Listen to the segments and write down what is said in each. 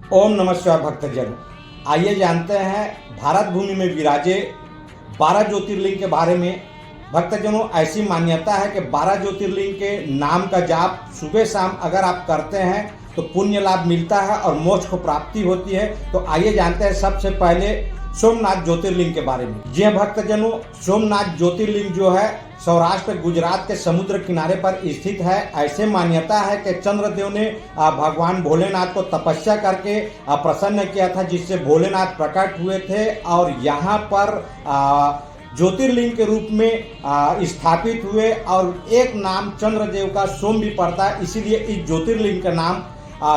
ओम नमः शिवाय भक्तजन। आइए जानते हैं भारत भूमि में विराजे 12 ज्योतिर्लिंग के बारे में। भक्तजनों, ऐसी मान्यता है कि 12 ज्योतिर्लिंग के नाम का जाप सुबह शाम अगर आप करते हैं तो पुण्य लाभ मिलता है और मोक्ष को प्राप्ति होती है। तो आइए जानते हैं सबसे पहले सोमनाथ ज्योतिर्लिंग के बारे में। जी हाँ भक्तजनों, सोमनाथ ज्योतिर्लिंग जो है सौराष्ट्र गुजरात के समुद्र किनारे पर स्थित है। ऐसे मान्यता है कि चंद्रदेव ने भगवान भोलेनाथ को तपस्या करके प्रसन्न किया था, जिससे भोलेनाथ प्रकट हुए थे और यहाँ पर ज्योतिर्लिंग के रूप में स्थापित हुए। और एक नाम चंद्रदेव का सोम भी पड़ता है, इसीलिए इस ज्योतिर्लिंग का नाम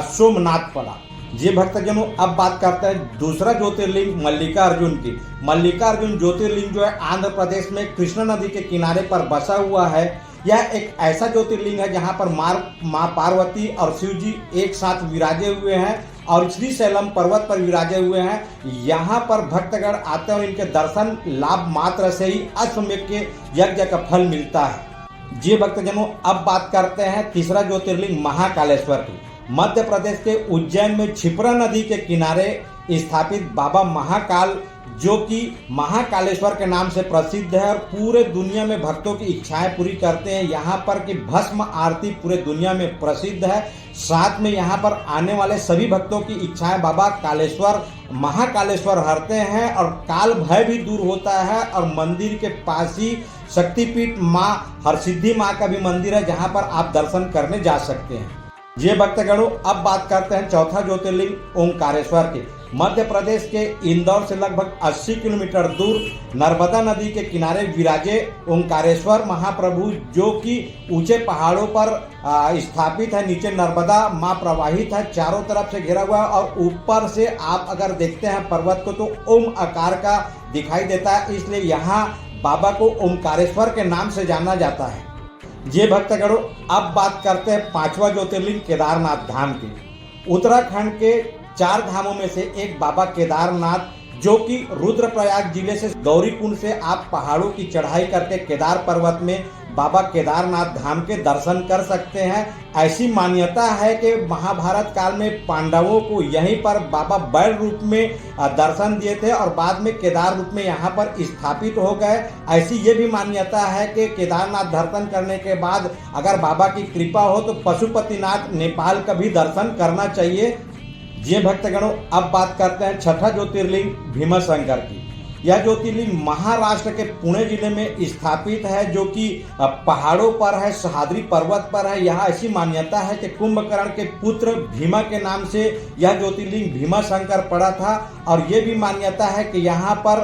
सोमनाथ पड़ा। जी भक्तजनों, अब बात करते हैं दूसरा ज्योतिर्लिंग मल्लिकार्जुन की। मल्लिकार्जुन ज्योतिर्लिंग जो है आंध्र प्रदेश में कृष्णा नदी के किनारे पर बसा हुआ है। यह एक ऐसा ज्योतिर्लिंग है जहां पर माँ पार्वती और शिव जी एक साथ विराजे हुए हैं और श्रीशैलम पर्वत पर विराजे हुए हैं। यहाँ पर भक्तगण आते हैं और इनके दर्शन लाभ मात्र से ही अश्वमेध के यज्ञ का फल मिलता है। जी भक्तजनों, अब बात करते हैं तीसरा ज्योतिर्लिंग महाकालेश्वर की। मध्य प्रदेश के उज्जैन में क्षिप्रा नदी के किनारे स्थापित बाबा महाकाल, जो कि महाकालेश्वर के नाम से प्रसिद्ध है और पूरे दुनिया में भक्तों की इच्छाएं पूरी करते हैं। यहाँ पर की भस्म आरती पूरे दुनिया में प्रसिद्ध है। साथ में यहाँ पर आने वाले सभी भक्तों की इच्छाएं बाबा कालेश्वर महाकालेश्वर हरते हैं और काल भय भी दूर होता है। और मंदिर के पास ही शक्तिपीठ माँ हरसिद्धि माँ का भी मंदिर है, जहाँ पर आप दर्शन करने जा सकते हैं। ये भक्तगणों, अब बात करते हैं चौथा ज्योतिर्लिंग ओंकारेश्वर के। मध्य प्रदेश के इंदौर से लगभग 80 किलोमीटर दूर नर्मदा नदी के किनारे विराजे ओंकारेश्वर महाप्रभु, जो कि ऊंचे पहाड़ों पर स्थापित है। नीचे नर्मदा माँ प्रवाहित है, चारों तरफ से घिरा हुआ है और ऊपर से आप अगर देखते हैं पर्वत को तो ओम आकार का दिखाई देता है, इसलिए यहाँ बाबा को ओंकारेश्वर के नाम से जाना जाता है। ये भक्तगणों, अब बात करते हैं पांचवा ज्योतिर्लिंग केदारनाथ धाम की। उत्तराखंड के 4 धामों में से एक बाबा केदारनाथ, जो कि रुद्रप्रयाग जिले से गौरीकुंड से आप पहाड़ों की चढ़ाई करके केदार पर्वत में बाबा केदारनाथ धाम के दर्शन कर सकते हैं। ऐसी मान्यता है कि महाभारत काल में पांडवों को यहीं पर बाबा बैल रूप में दर्शन दिए थे और बाद में केदार रूप में यहाँ पर स्थापित हो गए। ऐसी ये भी मान्यता है कि केदारनाथ दर्शन करने के बाद अगर बाबा की कृपा हो तो पशुपतिनाथ नेपाल का भी दर्शन करना चाहिए। जी भक्तगणों, अब बात करते हैं छठा ज्योतिर्लिंग भीमाशंकर की। यह ज्योतिर्लिंग महाराष्ट्र के पुणे जिले में स्थापित है, जो कि पहाड़ों पर है, सह्याद्री पर्वत पर है। यहाँ ऐसी मान्यता है कि कुंभकर्ण के पुत्र भीमा के नाम से यह ज्योतिर्लिंग भीमाशंकर पड़ा था। और ये भी मान्यता है कि यहाँ पर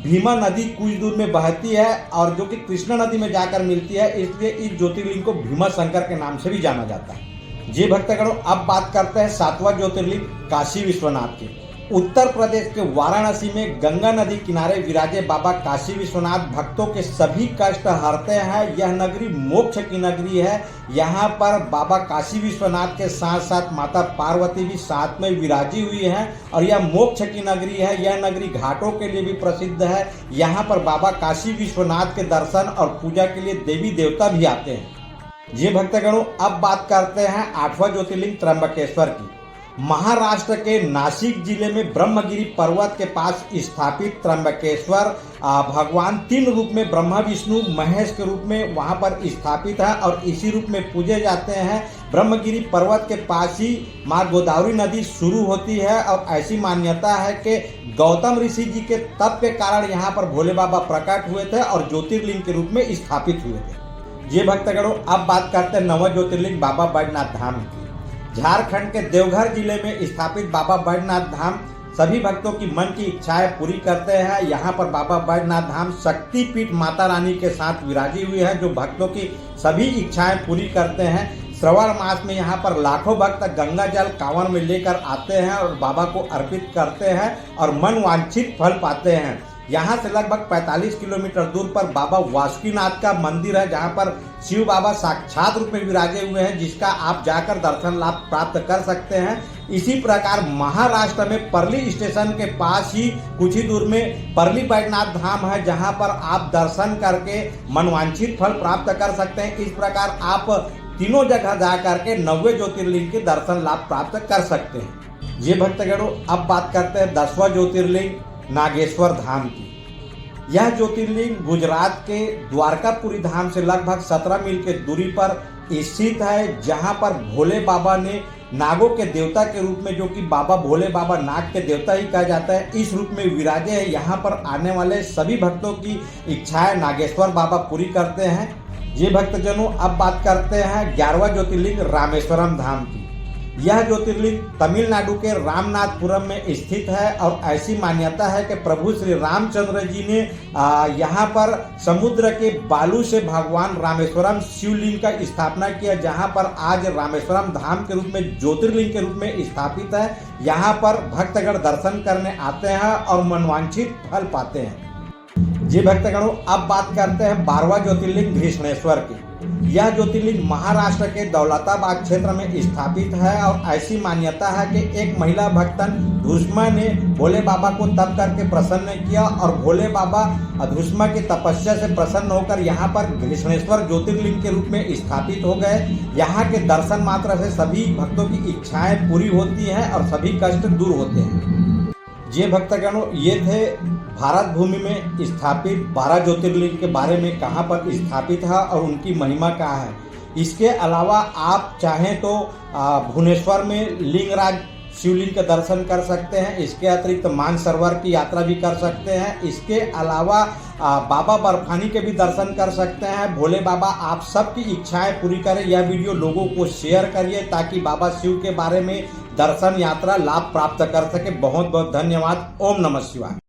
भीमा नदी कुछ दूर में बहती है और जो कि कृष्णा नदी में जाकर मिलती है, इसलिए इस ज्योतिर्लिंग को भीमाशंकर के नाम से भी जाना जाता है। जी भक्तगणों, अब बात करते हैं सातवां ज्योतिर्लिंग काशी विश्वनाथ की। उत्तर प्रदेश के वाराणसी में गंगा नदी किनारे विराजे बाबा काशी विश्वनाथ भक्तों के सभी कष्ट हरते हैं। यह नगरी मोक्ष की नगरी है। यहाँ पर बाबा काशी विश्वनाथ के साथ साथ माता पार्वती भी साथ में विराजी हुई हैं और यह मोक्ष की नगरी है। यह नगरी घाटों के लिए भी प्रसिद्ध है। यहाँ पर बाबा काशी विश्वनाथ के दर्शन और पूजा के लिए देवी देवता भी आते हैं। ये भक्तगणों, अब बात करते हैं आठवां ज्योतिर्लिंग त्र्यंबकेश्वर की। महाराष्ट्र के नासिक जिले में ब्रह्मगिरी पर्वत के पास स्थापित त्र्यंबकेश्वर भगवान 3 रूप में ब्रह्मा विष्णु महेश के रूप में वहां पर स्थापित है और इसी रूप में पूजे जाते हैं। ब्रह्मगिरी पर्वत के पास ही माँ गोदावरी नदी शुरू होती है और ऐसी मान्यता है कि गौतम ऋषि जी के तप के कारण यहाँ पर भोले बाबा प्रकट हुए थे और ज्योतिर्लिंग के रूप में स्थापित हुए थे। ये भक्तगणों, अब बात करते हैं नवा ज्योतिर्लिंग बाबा बैद्यनाथ धाम की। झारखंड के देवघर जिले में स्थापित बाबा बैद्यनाथ धाम सभी भक्तों की मन की इच्छाएं पूरी करते हैं। यहाँ पर बाबा बैद्यनाथ धाम शक्तिपीठ माता रानी के साथ विराजी हुई है, जो भक्तों की सभी इच्छाएं पूरी करते हैं। श्रवण मास में यहाँ पर लाखों भक्त गंगा जल कांवर में लेकर आते हैं और बाबा को अर्पित करते हैं और मन वांछित फल पाते हैं। यहाँ से लगभग 45 किलोमीटर दूर पर बाबा वासुकीनाथ का मंदिर है, जहाँ पर शिव बाबा साक्षात रूप में विराजे हुए हैं, जिसका आप जाकर दर्शन लाभ प्राप्त कर सकते हैं। इसी प्रकार महाराष्ट्र में परली स्टेशन के पास ही कुछ ही दूर में परली बैद्यनाथ धाम है, जहाँ पर आप दर्शन करके मनवांछित फल प्राप्त कर सकते हैं। इस प्रकार आप तीनों जगह जा करके 90 ज्योतिर्लिंग के दर्शन लाभ प्राप्त कर सकते हैं। ये भक्तगणों, अब बात करते हैं 10वां ज्योतिर्लिंग नागेश्वर धाम की। यह ज्योतिर्लिंग गुजरात के द्वारकापुरी धाम से लगभग 17 मील के दूरी पर स्थित है, जहां पर भोले बाबा ने नागों के देवता के रूप में, जो कि बाबा भोले बाबा नाग के देवता ही कहा जाता है, इस रूप में विराजे हैं। यहाँ पर आने वाले सभी भक्तों की इच्छाएं नागेश्वर बाबा पूरी करते हैं। ये भक्तजनों, अब बात करते हैं 11वां ज्योतिर्लिंग रामेश्वरम धाम की। यह ज्योतिर्लिंग तमिलनाडु के रामनाथपुरम में स्थित है और ऐसी मान्यता है कि प्रभु श्री रामचंद्र जी ने यहाँ पर समुद्र के बालू से भगवान रामेश्वरम शिवलिंग का स्थापना किया, जहाँ पर आज रामेश्वरम धाम के रूप में ज्योतिर्लिंग के रूप में स्थापित है। यहाँ पर भक्तगण दर्शन करने आते हैं और मनवांछित फल पाते हैं। जी भक्तगणों, अब बात करते हैं 12वां ज्योतिर्लिंग घृष्णेश्वर की। यह ज्योतिर्लिंग महाराष्ट्र के दौलताबाद क्षेत्र में स्थापित है और ऐसी मान्यता है कि एक महिला भक्तन धुष्मा ने भोले बाबा को तप करके प्रसन्न किया और भोले बाबा धुष्मा की तपस्या से प्रसन्न होकर यहाँ पर घृष्णेश्वर ज्योतिर्लिंग के रूप में स्थापित हो गए। यहाँ के दर्शन मात्र से सभी भक्तों की इच्छाएं पूरी होती हैं और सभी कष्ट दूर होते हैं। ये भक्तगणों, ये थे भारत भूमि में स्थापित 12 ज्योतिर्लिंग के बारे में, कहाँ पर स्थापित है और उनकी महिमा क्या है। इसके अलावा आप चाहें तो भुवनेश्वर में लिंगराज शिवलिंग के दर्शन कर सकते हैं। इसके अतिरिक्त मानसरोवर की यात्रा भी कर सकते हैं। इसके अलावा बाबा बर्फानी के भी दर्शन कर सकते हैं। भोले बाबा आप सबकी इच्छाएं पूरी करें। यह वीडियो लोगों को शेयर करिए ताकि बाबा शिव के बारे में दर्शन यात्रा लाभ प्राप्त कर सके। बहुत बहुत धन्यवाद। ओम नमः शिवाय।